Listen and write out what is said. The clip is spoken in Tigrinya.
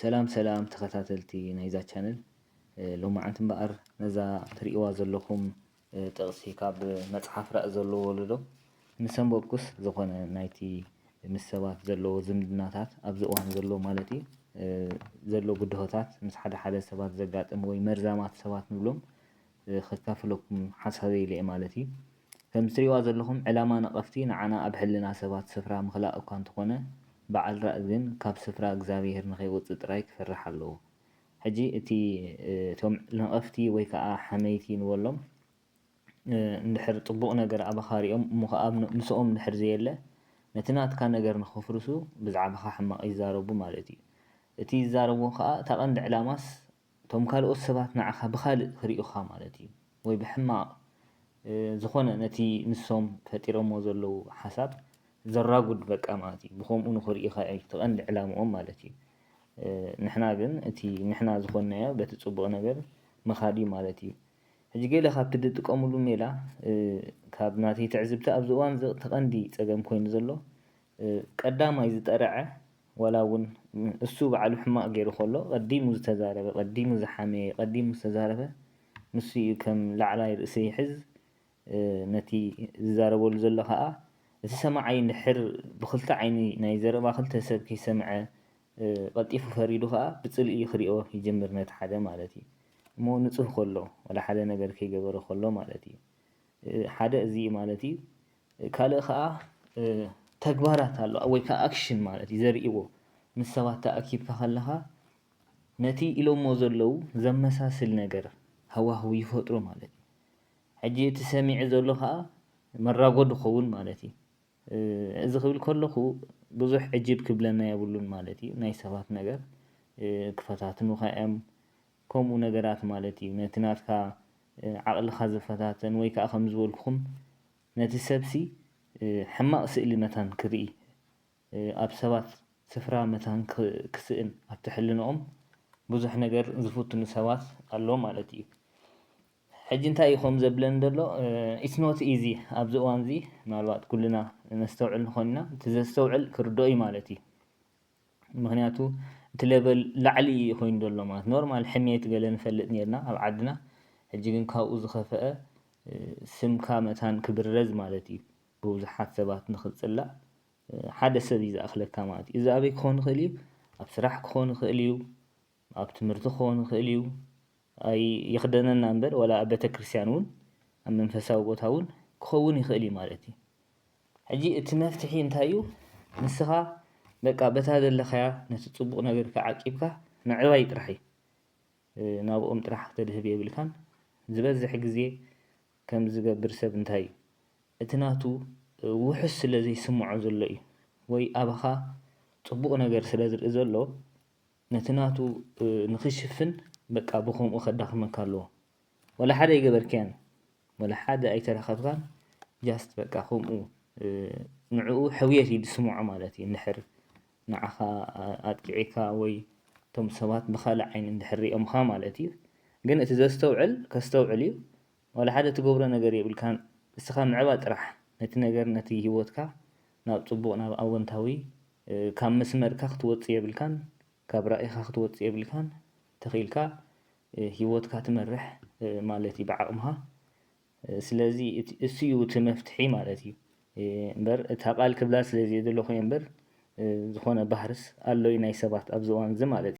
سلام تخاتلتي نايزا channel لو ما عنتم بقر نزا تريقوا زلكم تقصي كاب مصحف رأ زلو ولدو نسم بوكس زخون نايتي مسوات زلو زمدناتات ابز اوان زلو مالتي زلو قدهوتات مس حدا سبات زقاطم وي مرزامات سبات نبلوم خكافلكم حسابي لي مالتي فمسريوا زلكم علاما نقفتي نعنا ابحلنا سبات سفرا مخلاق كان تخونه بعل رأزين كاب سفرا اغزابيهر نخيوص ጥራይ ክፈርሕ ኣለዎ ሕጂ እቲ ቶም ነቐፍቲ ወይ ከዓ ሓመይቲ ንበሎም እንድሕር ጥቡቕ ነገር ኣበኻሪኦም እሞ ከዓ ምስኦም እንድሕር ዘየለ ነቲ ናትካ ነገር ንኸፍርሱ ብዛዕባኻ ሕማቕ ይዛረቡ ማለት እዩ እቲ ይዛረብዎ ከዓ እታ ቀንዲ ዕላማስ ቶም ካልኦት ሰባት ንዓኻ ብኻልእ ክሪኡኻ ማለት እዩ ወይ ብሕማቕ ዝኾነ ነቲ ንሶም ፈጢሮምዎ ዘለዉ ሓሳብ ዘራጉድ በቃ ማለት እዩ ብኸምኡ ንኽሪኢኻ እዩ ተቐንዲ ዕላምኦም ማለት እዩ ንሕና ግን እቲ ንሕና ዝኾንናዮ በቲ ጽቡቕ ነገር መኻዲ ማለት እዩ ሕጂ ገለ ካብቲ ዝጥቀሙሉ ሜላ ካብ ናተይ ትዕዝብቲ ኣብዚ እዋን ተቐንዲ ፀገም ኮይኑ ዘሎ ቀዳማይ ዝጠርዐ ወላ እውን እሱ በዓሉ ሕማቕ ገይሩ ከሎ ቀዲሙ ዝተዛረበ ቀዲሙ ዝሓመየ ቀዲሙ ዝተዛረበ ንሱ እዩ ከም ላዕላይ ርእሲ ይሕዝ ነቲ ዝዛረበሉ ዘሎ ከዓ እቲ ሰማዓይ እንድሕር ብክልተ ዓይኒ ናይ ዘረባ ክልተ ሰብ ከይሰምዐ ቀልጢፉ ፈሪዱ ከዓ ብፅልኢ ክሪኦ ይጀምር ነቲ ሓደ ማለት እዩ እሞ ንፁህ ከሎ ወላ ሓደ ነገር ከይገበረ ከሎ ማለት እዩ ሓደ እዚ ማለት እዩ ካልእ ከዓ ተግባራት ኣሎ ወይ ከዓ ኣክሽን ማለት እዩ ዘርእይዎ ምስ ሰባት ተኣኪብካ ከለኻ ነቲ ኢሎሞ ዘለዉ ዘመሳስል ነገር ሃዋህው ይፈጥሩ ማለት እዩ ሕጂ እቲ ሰሚዕ ዘሎ ከዓ መራጎድ ክኸውን ማለት እዩ እዚ ክብል ከለኹ ብዙሕ ዕጅብ ክብለና የብሉን ማለት እዩ ናይ ሰባት ነገር ክፈታትኑኻ እዮም ከምኡ ነገራት ማለት እዩ ነቲ ናትካ ዓቕልኻ ዝፈታተን ወይ ከዓ ከም ዝበልኩኹም ነቲ ሰብሲ ሕማቕ ስእሊ መታን ክርኢ ኣብ ሰባት ስፍራ መታን ክስእን ኣብ ትሕልንኦም ብዙሕ ነገር ዝፍትኑ ሰባት ኣሎ ማለት እዩ ሕጂ እንታይ እዩ ከምኡ ዘብለኒ ዘሎ ኢትስ ኖት ኢዚ ኣብዚ እዋን እዚ ምናልባት ኩልና ነስተውዕል ንኾን ኢና እቲ ዘስተውዕል ክርድኦ እዩ ማለት እዩ ምክንያቱ እቲ ሌቨል ላዕሊ ኮይኑ ዘሎ ማለት ኖርማል ሕሜት ገለ ንፈልጥ ነርና ኣብ ዓድና ሕጂ ግን ካብኡ ዝኸፍአ ስምካ መታን ክብረዝ ማለት እዩ ብብዙሓት ሰባት ንኽፅላእ ሓደ ሰብ እዩ ዝኣኽለካ ማለት እዩ እዚ ኣበይ ክኾን ይኽእል እዩ ኣብ ስራሕ ክኾን ይኽእል እዩ ኣብ ትምህርቲ ክኾን ይኽእል እዩ ኣይ ይኽደነና እምበር ወላ ኣብ ቤተክርስትያን እውን ኣብ መንፈሳዊ ቦታ እውን ክኸውን ይኽእል እዩ ማለት እዩ ሕጂ እቲ መፍትሒ እንታይ እዩ ንስኻ በቃ በታ ዘለኻያ ነቲ ፅቡቕ ነገር ከዓቂብካ ምዕባይ ጥራሕ እዩ ናብኦም ጥራሕ ክተድህብ የብልካን ዝበዝሕ ግዜ ከም ዝገብር ሰብ እንታይ እዩ እቲ ናቱ ውሕስ ስለ ዘይስምዖ ዘሎ እዩ ወይ ኣባኻ ፅቡቕ ነገር ስለ ዝርኢ ዘሎ ነቲ ናቱ ንክሽፍን በቃ ብኸምኡ ከዳኽመካ ኣለዎ ወላ ሓደ ይገበርክያን ወላ ሓደ ኣይተረኸብካን ጃስት በቃ ከምኡ ንዕኡ ሕውየት እዩ ዝስምዖ ማለት እዩ እንድሕር ንዓኻ ኣጥቂዒካ ወይ እቶም ሰባት ብኻልእ ዓይኒ እንድሕር ሪኦምካ ማለት እዩ ግን እቲ ዘስተውዕል ከስተውዕል እዩ ወላ ሓደ ትገብሮ ነገር የብልካን እስኻ ምዕባይ ጥራሕ ነቲ ነገር ነቲ ሂወትካ ናብ ፅቡቕ ናብ ኣወንታዊ ካብ መስመርካ ክትወፅእ የብልካን ካብ ራእይኻ ክትወፅእ የብልካን ተኺልካ ሂወትካ ትመርሕ ማለት እዩ ብዓቕምኻ ስለዚ እሱ እዩ እቲ መፍትሒ ማለት እዩ እምበር እታ ቃል ክብላ ስለዘይደለኹ እምበር ዝኾነ ባህርስ ኣሎ ናይ ሰባት ኣብዚ እዋን እዚ ማለት እዩ